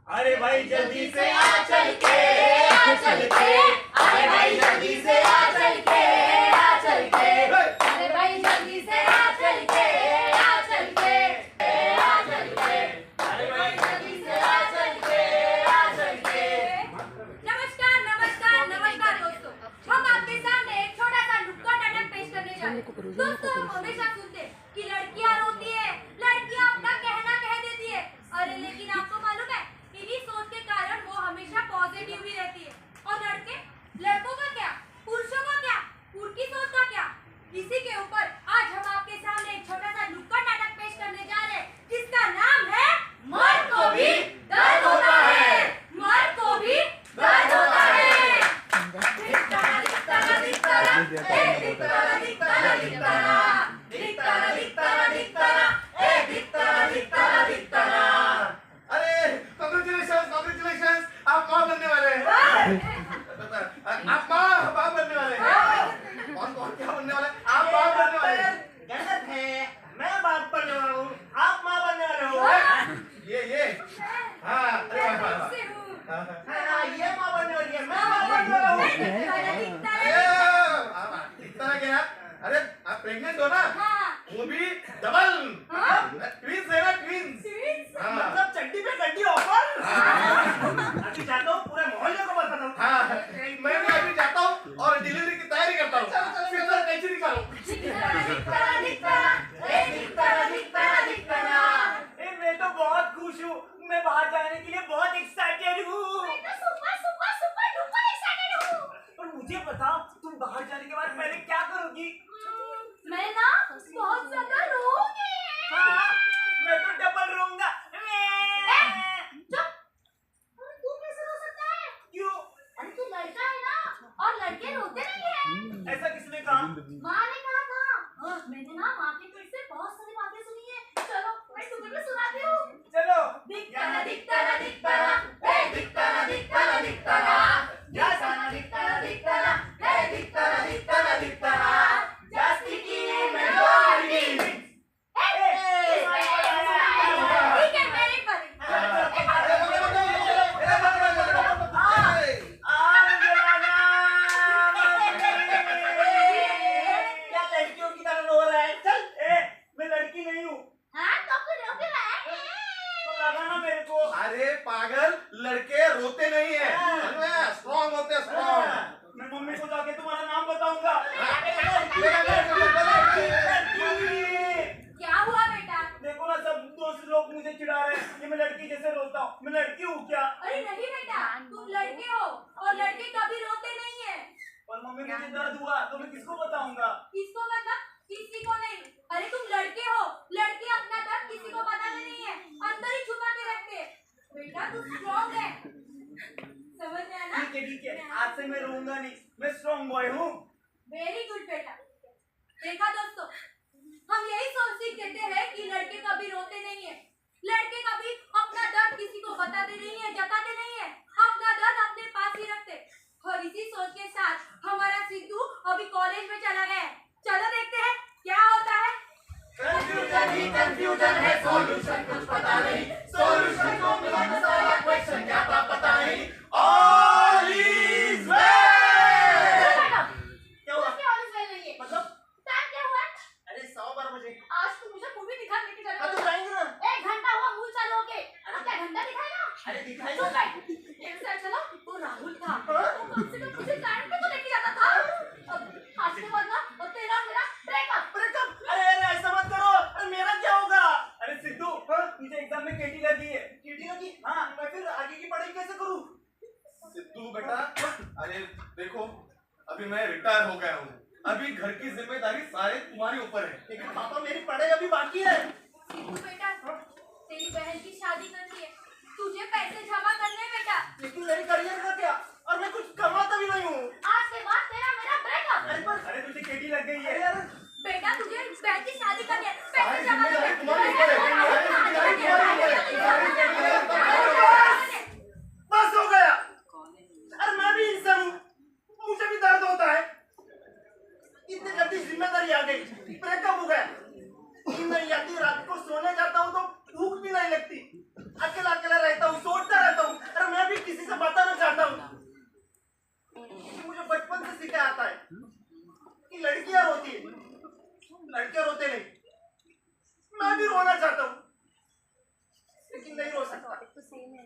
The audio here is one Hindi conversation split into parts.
अरे भाई जल्दी से आ चल के, आ चल के, अरे भाई जल्दी से आ चल के, आ चल के, अरे भाई जल्दी से आ चल के, आ चल के, आ चल के, अरे भाई जल्दी से आ चल के, आ चल के। नमस्कार नमस्कार नमस्कार दोस्तों, हम आपके सामने एक छोटा सा नुक्कड़ नाटक पेश करने जा रहे हैं। दोस्तों, हम हमेशा सुनते हैं कि लड़कियां रोती है, लड़कियां अपना कहना कह देती है। अरे लेकिन आपको मालूम है, इन्हीं सोच के कारण वो हमेशा पॉजिटिव भी रहती है। और लड़कों का क्या, पुरुषों का क्या, उनकी सोच का क्या, इसी के ऊपर आज हम आपके सामने एक छोटा सा नुक्कड़ नाटक पेश करने जा रहे हैं, जिसका नाम है मर्द को भी दर्द होता है, मर्द को भी दर्द होता है। दिक्तारा दिक्तारा दिक्तारा, ए दिक्तारा दिक्तारा दिक्तारा, दिक्तारा दिक्तारा दिक्तारा, ए दिक्तारा दिक्तारा दिक्तारा। अरे कांग्रेचुलेशंस, आप माँ बनने वाले हैं। आप माँ बनने वाले हैं। कौन क्या बनने वाला है? आप माँ बनने वाले हैं। गलत है, मैं बाप बनने वाला हूँ, आप माँ बनने वाले हो। ये हाँ, अरे वाह वाह वाह। ये माँ बनने वाली है, मैं बाप बनने वाला हूँ। दिखता क्या? अरे आप प्रेग्नेंट हो ना? वो भी डबल ट्विंस है ना, ट्विंस। मतलब चड्डी पे गड्डी ऑफर। अभी जाता हूँ, पूरे मोहल्ले को बताता हूँ। हाँ, मैं भी अभी जाता हूँ और डिलीवरी की तैयारी करता हूँ। फिर कैसे निकालो? मैं तो बहुत खुश हूँ, मैं बाहर जाने के लिए बहुत एक्साइटेड हूँ। पर मुझे बताओ, तुम बाहर जाने के बाद पहले क्या करोगी? मैं ना बहुत ज्यादा रोऊंगी। हाँ, मैं तो डबल रोऊंगा। चुप! तू कैसे रो सकता है? क्यों? अरे तू लड़का है ना, और लड़के रोते नहीं हैं। ऐसा किसने कहा? माँ ने कहा था। मैंने ना माँ के पेट से बहुत सारी बातें सुनी है। चलो मैं तुम्हें भी सुनाती हूँ। चलो। दिक्तारा दिक्तारा दिक्तारा, ए दिक्तारा दिक्तारा दिक्तारा, दिक्तारा दिक्तारा दिक्तारा, हे दिक्तारा दिक्तारा दिक्तारा, जास्ती की मेलोडी। ठीक है, मेरी बारी। क्या लड़कियों की तरह रो रहा है? चल, मैं लड़की नहीं हूँ। हाँ, तो कुछ रो क्यों रहा है? तो लगाना मेरे को। अरे पागल, लड़के रोते नहीं है, स्ट्रॉन्ग होते हैं, स्ट्रॉन्ग। मैं मम्मी को जाके तुम्हारा नाम बताऊंगा। क्या हुआ बेटा? देखो ना, सब दोस्त लोग मुझे चिढ़ा रहे हैं कि मैं लड़की जैसे रोता हूँ। मैं लड़की हूँ क्या? अरे नहीं बेटा, तुम लड़के हो और लड़के कभी रोते नहीं है। और मम्मी मुझे दर्द हुआ तो मैं किसको बताऊंगा? किसको मतलब? किसी को नहीं। अरे तुम लड़के हो, लड़के अपना दर्द किसी को बताते नहीं है, अंदर ही छुपा के रखते हैं। बेटा तू स्ट्रॉन्ग है, समझ में आया ना? ठीक है, आज से मैं रोऊंगा नहीं, मैं स्ट्रॉन्ग बॉय हूँ। वेरी गुड बेटा। देखा दोस्तों, हम यही सोच सीख देते हैं कि लड़के कभी रोते नहीं है, लड़के कभी अपना दर्द किसी को बताते नहीं है, जताते नहीं है, अपना दर्द अपने पास ही रखते। और इसी सोच के साथ हमारा सिद्धू अभी कॉलेज में चला गया है। चलो देखते हैं क्या होता है। कंफ्यूजन ही कंफ्यूजन है, सॉल्यूशन कुछ पता नहीं, सॉल्यूशन को मिला तो सारा क्वेश्चन क्या था पता नहीं। All is well. क्या हुआ? मतलब? टाइम क्या हुआ? अरे 100 बजे। आज तू मुझे मूवी दिखाने लेके चला। तो जाएंगे ना। 1 घंटा हुआ मूवी चालू होके, अब क्या घंटा दिखाएगा? अरे दिखाई चुप बैठ। एक साइड चलो, वो राहुल था, वो कम से कम मुझे टाइम पे तो लेके जाता था। अब आज के बाद ना और तेरा मेरा ब्रेकअप। अरे ऐसा मत करो। अरे मेरा क्या होगा? अरे सिद्धू, मुझे एग्जाम में केटी लगी है। केटी लगी? हाँ, मैं फिर आगे की पढ़ाई कैसे करूँ? सिद्धू बेटा, अरे देखो, अभी मैं रिटायर हो गया हूँ, अभी घर की जिम्मेदारी सारे तुम्हारे ऊपर है। लेकिन पापा, मेरी पढ़ाई अभी बाकी है। सिद्धू बेटा, तेरी बहन की शादी करनी है, तुझे पैसे जमा करने हैं बेटा। लेकिन मेरे करियर का क्या? और मैं कुछ कमाता भी नहीं हूँ। आज के बाद तेरा मेरा ब्रेकअप। अरे तुझे केटी लग गई है। बेटा तुझे बहन की शादी करनी है, पैसे सारी जमा जिम्मेदारी करने तुम्हारे ऊपर है। बस हो गया। अरे मैं भी इंसान हूँ, मुझे भी दर्द होता है। इतनी जल्दी जिम्मेदारी आ गई, ब्रेकअप हो गया। नींद नहीं आती, रात को सोने जाता हूँ तो भूख भी नहीं लगती, अकेला अकेला रहता हूँ, सोचता रहता हूँ।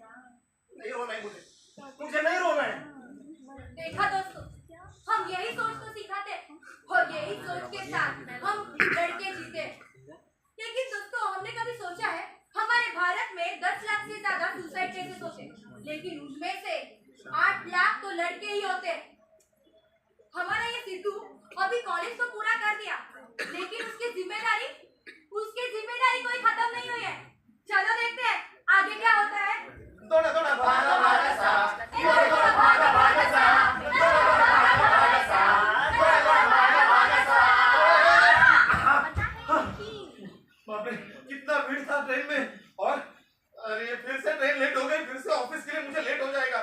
नहीं रोना है मुझे नहीं रोना है। देखा दोस्तों, हम यही सोच तो सिखाते और यही सोच के साथ हम लड़के जीते। लेकिन दोस्तों, हमने कभी सोचा है हमारे भारत में 10 लाख से ज्यादा सुसाइड केसेस होते, लेकिन उनमें से 8 लाख तो लड़के ही होते। हमारा ये सिद्धू अभी कॉलेज तो पूरा कर दिया, लेकिन उसकी जिम्मेदारी कोई खत्म नहीं हुई है। चलो देखते हैं आगे क्या होता है। थोड़ा थोड़ा भागा भागा सा, थोड़ा थोड़ा भागा भागा सा, थोड़ा थोड़ा भागा भागा सा, थोड़ा थोड़ा भागा भागा सा। बाप रे, कितना भीड़ था ट्रेन में। और अरे फिर से ट्रेन लेट हो गई, फिर से ऑफिस के लिए मुझे लेट हो जाएगा।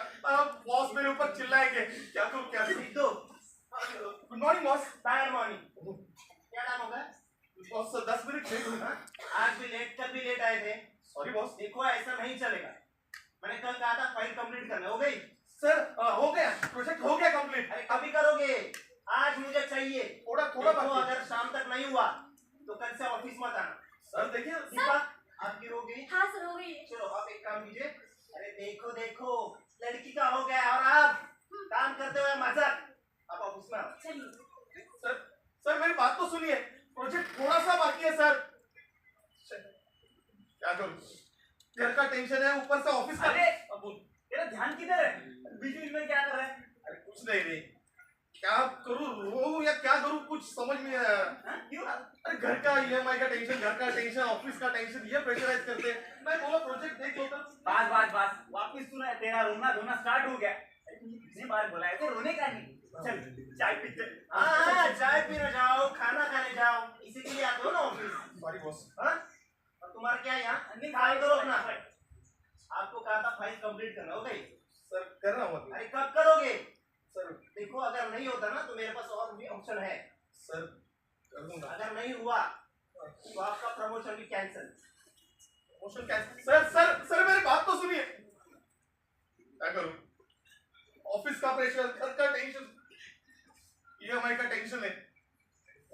बॉस मेरे ऊपर चिल्लाएंगे। क्या करूं क्या करूं। Good morning boss. Bad morning. क्या नाम होगा? बॉस 10 मिनट लेट हुई ना। आज भी लेट, कल भी लेट आए थे। Sorry boss. देखो ऐसा नहीं चलेगा। मैंने कल कहा था फाइल कंप्लीट करना, हो गई? सर हो गया, प्रोजेक्ट हो गया कंप्लीट। अरे कभी करोगे? आज मुझे चाहिए। थोड़ा देखो, बाकी। अगर शाम तक नहीं हुआ तो कल से ऑफिस मत आना। सर देखिए दीपा, आपकी हो गई? हाँ सर, हो गई। चलो आप एक काम कीजिए। अरे देखो देखो, लड़की का हो गया और आप काम करते हुए मजाक। आप ऑफिस में आओ। चलिए। सर मेरी बात तो सुनिए, प्रोजेक्ट थोड़ा सा बाकी है सर। क्या करूं, घर का टेंशन है, ऊपर से ऑफिस का। अरे तेरा ध्यान किधर है? बीच में क्या कर रहा है? अरे कुछ नहीं क्या करूं, रो या क्या करूं, कुछ समझ में नहीं आ रहा। क्यों? अरे घर का ईएमआई का टेंशन, घर का टेंशन, ऑफिस का टेंशन, ये प्रेशराइज करते हैं। मैं बोला प्रोजेक्ट देख लो। बस वापिस सुना है, तेरा रोना धोना स्टार्ट हो गया। कितनी बार बोला है तो रोने का नहीं। चल चाय पीते। हाँ चाय पीने जाओ, खाना खाने जाओ, इसी के लिए आते हो ना ऑफिस। Sorry boss. हाँ? और तुम्हारा क्या यहाँ निकाल करो अपना। आपको कहा था फाइल कंप्लीट करना, हो गई? सर कर रहा हूँ अरे कब करोगे? सर। देखो अगर नहीं होता ना तो मेरे पास और भी ऑप्शन है। सर कर दूंगा। अगर नहीं हुआ तो आपका प्रमोशन भी कैंसिल। Promotion cancel? सर मेरी बात तो सुनिए। क्या करूं, ऑफिस का प्रेशर, घर का टेंशन, ईएमआई का टेंशन है,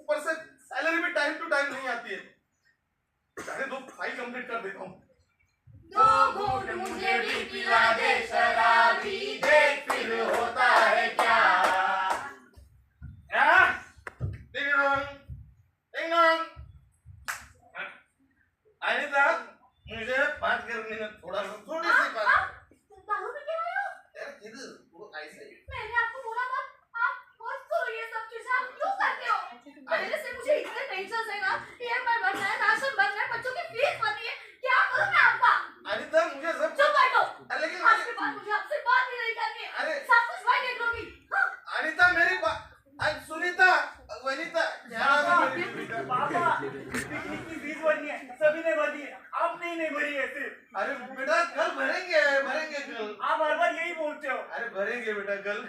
ऊपर से सैलरी भी टाइम टू टाइम नहीं आती है। चाहे 2 फाइल कंप्लीट कर देता हूँ। 2 घूंट मुझे भी पिला दे शराबी, देख फिर होता है क्या। Ding dong, ding dong. Anita, मुझे बात करनी है, थोड़ी सी बात। दारू पी के आए हो? यार किधर वो ऐसे ही। मैंने आपको बोला था आप मत करो ये सब चीजें, आप क्यों करते हो? पहले से मुझे इतने टेंशन है ना, ईएमआई भरना है, राशन भरना है, बच्चों की फीस भरनी है, क्या करूं मैं आपका? अनिता मुझे सब। चुप बैठो। लेकिन आज के बाद मुझे आपसे बात भी नहीं करनी है। अरे सब कुछ मैं देख लूंगी। हाँ? अनिता मेरी बात। सुनीता, वनिता, पापा पिकनिक की फीस भरनी है, सभी ने भरी है, आपने ही नहीं भरी है सिर्फ। अरे बेटा कल भरेंगे कल। आप बार बार यही बोलते हो। अरे भरेंगे बेटा कल।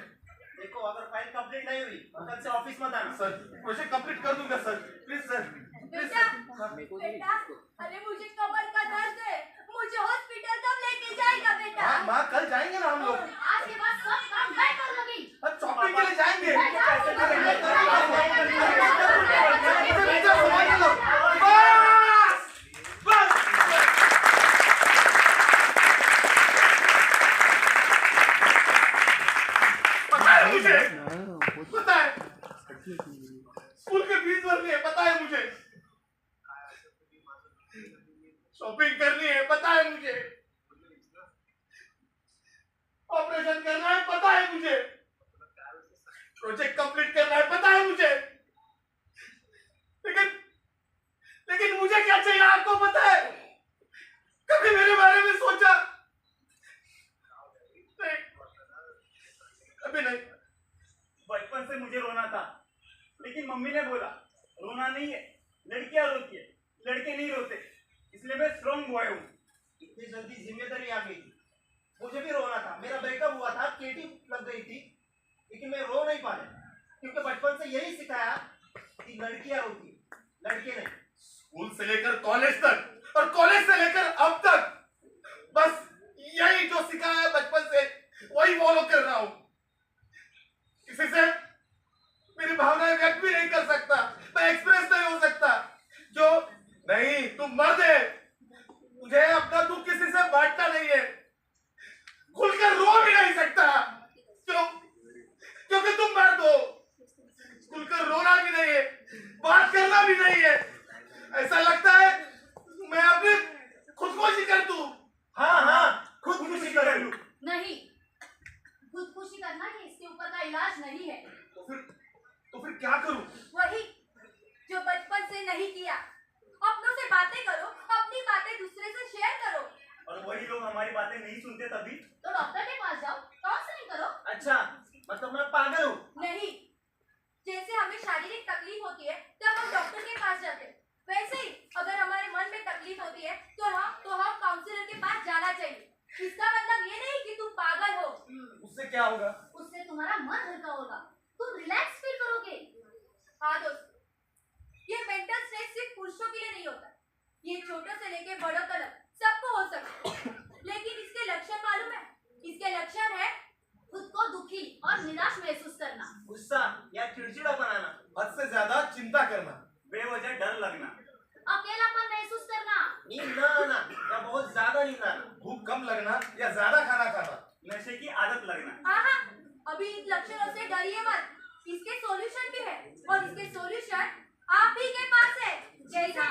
देखो अगर फाइल कंप्लीट नहीं हुई तो कल से ऑफिस मत आना। सर प्रोजेक्ट कंप्लीट कर दूंगा सर, प्लीज सर। बेटा, अरे मुझे कमर का दर्द है, मुझे हॉस्पिटल कब लेके जाएगा बेटा? हाँ माँ कल जाएंगे ना हम लोग। आज के बाद सब काम मैं कर लूंगी। अब शॉपिंग के लिए जाएंगे। मैं पता है स्कूल के फीस भरनी है, पता है मुझे। शॉपिंग करनी है, पता है मुझे। ऑपरेशन करना है, पता है मुझे। प्रोजेक्ट कंप्लीट करना है, पता है मुझे। लेकिन मुझे क्या चाहिए आपको पता है? कभी मेरे बारे में सोचा? नहीं, कभी नहीं। बचपन से मुझे रोना था, लेकिन मम्मी ने बोला रोना नहीं है, लड़कियां रोती है, लड़के नहीं रोते, इसलिए मैं स्ट्रॉन्ग बॉय हूँ। इतनी जल्दी जिम्मेदारी आ गई थी, मुझे भी रोना था। मेरा ब्रेकअप हुआ था, केटी लग गई थी, लेकिन मैं रो नहीं पाया क्योंकि बचपन से यही सिखाया कि लड़कियां रोती है, लड़के नहीं। स्कूल से लेकर कॉलेज तक और कॉलेज से लेकर अब तक बस यही जो सिखाया है बचपन से वही फॉलो कर रहा हूं। किसी से मेरी भावनाएं व्यक्त भी नहीं कर सकता, मैं एक्सप्रेस नहीं हो सकता। जो नहीं, तुम मर्द है, मुझे अपना दुख किसी से बांटना नहीं है। कर लूं। नहीं, खुदकुशी करना ये इसके ऊपर का इलाज नहीं है। तो फिर क्या करूं? वही जो बचपन से नहीं किया। अपनों से बातें करो, अपनी बातें दूसरे से शेयर करो। और वही लोग हमारी बातें नहीं सुनते तभी। तो डॉक्टर के पास जाओ, काउंसलिंग करो। अच्छा, मतलब मैं पागल हूँ? नहीं, जैसे हमें शारीरिक तकलीफ होती है तब हम डॉक्टर के पास जाते हैं, वैसे ही अगर हमारे मन में तकलीफ होती है तो हम काउंसलर के पास जाना चाहिए। इसका मतलब ये नहीं कि तुम पागल हो। उससे क्या होगा? उससे तुम्हारा मन हल्का होगा, तुम रिलैक्स फील करोगे। हाँ दोस्त, ये मेंटल स्ट्रेस सिर्फ पुरुषों के लिए नहीं होता, ये छोटों से लेके बड़ों तक सबको हो सकता है। लेकिन इसके लक्षण मालूम है? इसके लक्षण है खुद को दुखी और निराश महसूस करना, गुस्सा या चिड़चिड़ा बनाना, हद से ज्यादा चिंता करना, बेवजह डर लगना, अकेलापन महसूस करना, नींद न आना या बहुत ज्यादा नींद आना, भूख कम लगना या ज्यादा खाना खाना, नशे की आदत लगना। हाँ, अभी इन लक्षणों से डरिए मत, इसके सॉल्यूशन भी है और इसके सॉल्यूशन आप ही के पास है। जैसा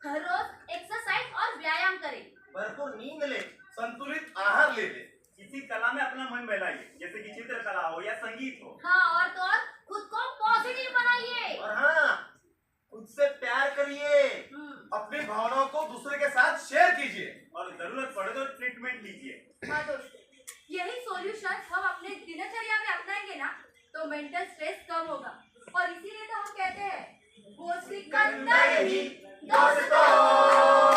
हर रोज एक्सरसाइज और व्यायाम करें, भरपूर नींद ले, संतुलित आहार ले ले, किसी कला में अपना मन बहलाइए, जैसे कि चित्रकला हो या संगीत हो। हाँ, और तो और खुद को पॉजिटिव बनाइए। और हाँ, खुद से प्यार करिए अपनी भावनाओं को दूसरे के साथ शेयर कीजिए और जरूरत पड़े तो ट्रीटमेंट लीजिए। हाँ दोस्तों, यही सॉल्यूशन हम अपने दिनचर्या में अपनाएंगे ना तो मेंटल स्ट्रेस कम होगा। और इसीलिए तो हम कहते हैं वो सिकंदर ही दोस्तों।